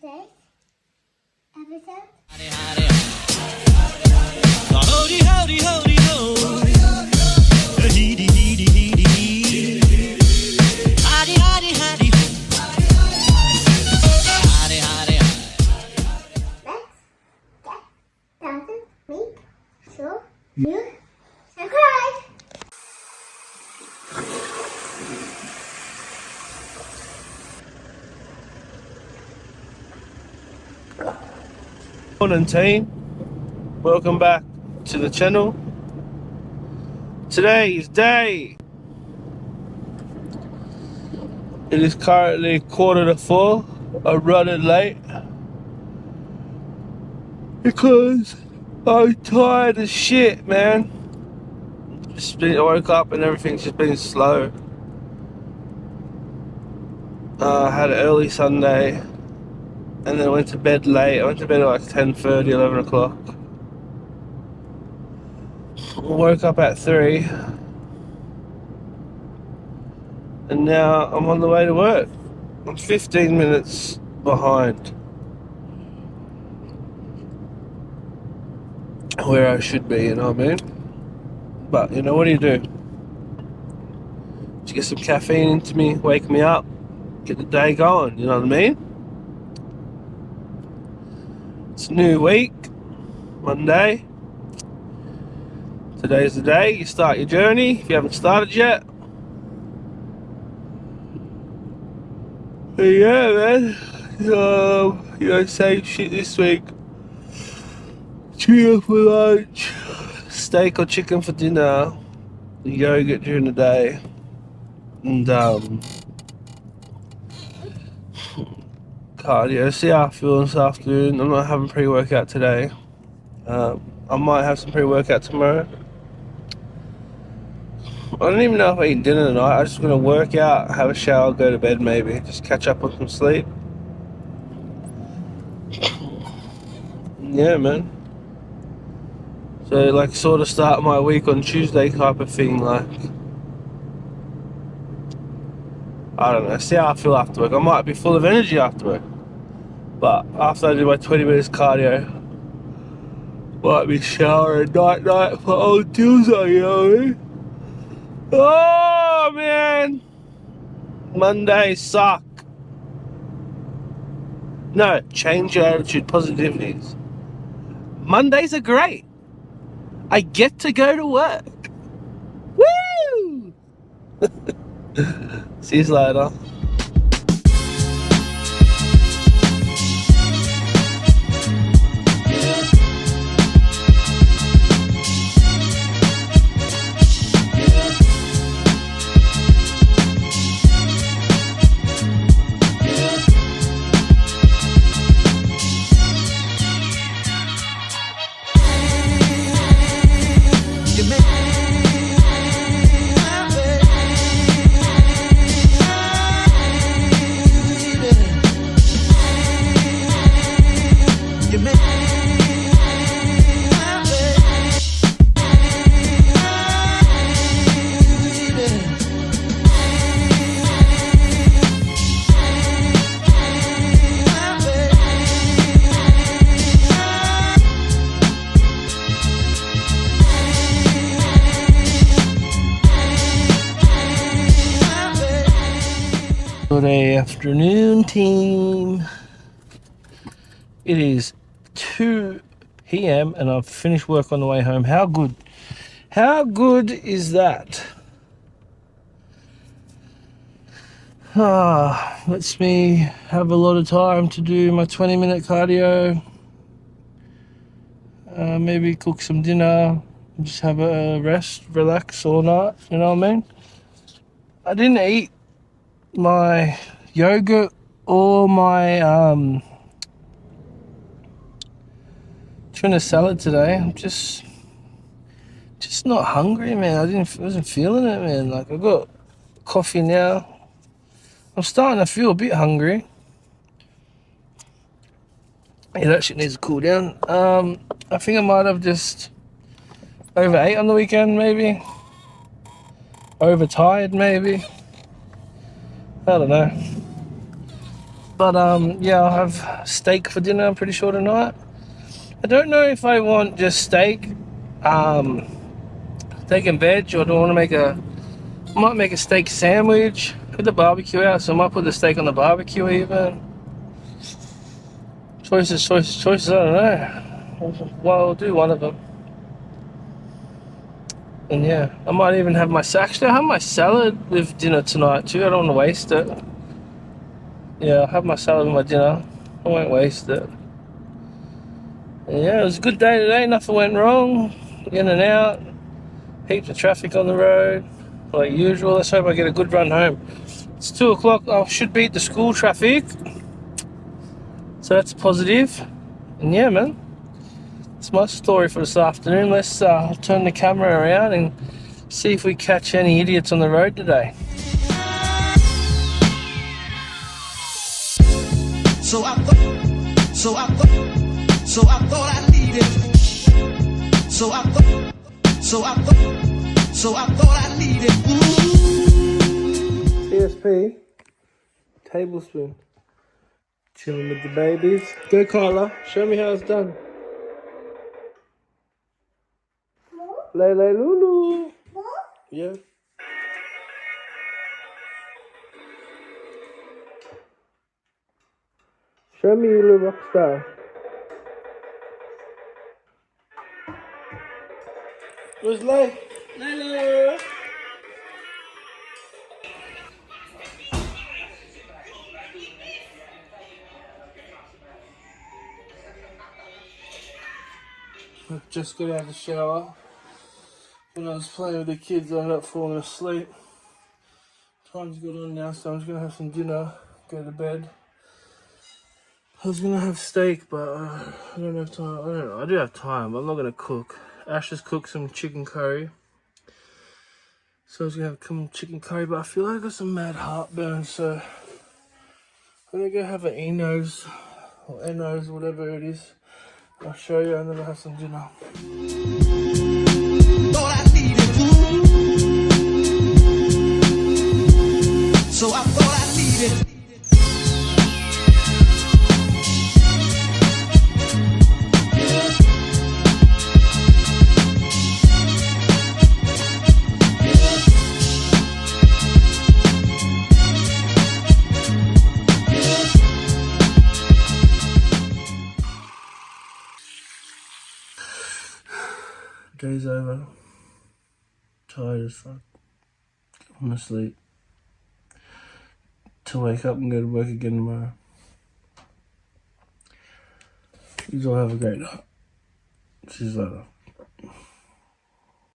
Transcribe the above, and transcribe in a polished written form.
today's episode. Howdy, howdy, howdy, ho. Heedy, heedy, heedy, heedy. Howdy, howdy, howdy. Howdy, howdy, howdy. Let's get down to make sure you subscribe. Morning team, welcome back to the channel. Today is day. It is currently 3:45. I'm running late because I'm tired as shit, man. I woke up and everything's just been slow. I had an early Sunday and then I went to bed late. I went to bed at like 10:30, 11 o'clock. I woke up at 3 and now I'm on the way to work. I'm 15 minutes behind where I should be, you know what I mean? But you know, what do you do? Just get some caffeine into me, wake me up, get the day going, you know what I mean? It's a new week, Monday. Today's the day you start your journey if you haven't started yet. But yeah, man. Same shit this week. Tuna for lunch, steak or chicken for dinner, yogurt during the day, and cardio. See how I feel this afternoon. I'm not having pre-workout today. I might have some pre-workout tomorrow. I don't even know if I eat dinner tonight. I'm just gonna work out, have a shower, go to bed maybe. Just catch up on some sleep. Yeah, man. So like sort of start my week on Tuesday type of thing, like. I don't know, see how I feel after work. I might be full of energy after work. But after I do my 20 minutes cardio, might be showering night for old Tuesday, you know what I mean? Oh man, Mondays suck. No, change your attitude, positivities. Mondays are great. I get to go to work. Woo! See you later. Good afternoon, team. It is 2 p.m. and I've finished work on the way home. How good is that? Lets me have a lot of time to do my 20-minute cardio. Maybe cook some dinner, just have a rest, relax all night, you know what I mean? I didn't eat my yogurt or my tuna salad today. I'm just not hungry, man. I wasn't feeling it, man. Like, I got coffee now. I'm starting to feel a bit hungry. Yeah, that shit needs to cool down. I think I might have just overate on the weekend, maybe. Overtired, maybe. I don't know. But yeah, I'll have steak for dinner, I'm pretty sure, tonight. I don't know if I want just steak, steak and veg, or do I want to make I might make a steak sandwich with the barbecue out, so I might put the steak on the barbecue even. Choices, I don't know. Well, I'll do one of them. And yeah, I might even have actually I have my salad with dinner tonight too. I don't want to waste it. Yeah, I'll have my salad with my dinner. I won't waste it. And yeah, it was a good day today. Nothing went wrong. In and out. Heaps of traffic on the road, like usual. Let's hope I get a good run home. It's 2 o'clock. I should beat the school traffic, so that's positive. And yeah, man, it's my story for this afternoon. Let's turn the camera around and see if we catch any idiots on the road today. So I thought I needed. So I thought I needed. CSP, tablespoon. Chilling with the babies. Go, Carla. Show me how it's done. Lele Lulu. Yeah. Show me you little rock star. Where's Lay? Lele. I've just got out of the shower. When I was playing with the kids, I ended up falling asleep. Time's got on now, so I'm just gonna have some dinner, go to bed. I was gonna have steak, but I don't have time. I don't know. I do have time, but I'm not gonna cook. Ash has cooked some chicken curry, so I was gonna have some chicken curry, but I feel like I got some mad heartburn, so I'm gonna go have an Eno's or Eno's, whatever it is. I'll show you, and then I'll have some dinner. Thought I needed. So I thought I needed. Day's over. Tired as fuck. I'm asleep. To wake up and go to work again tomorrow. You all have a great night. See you later.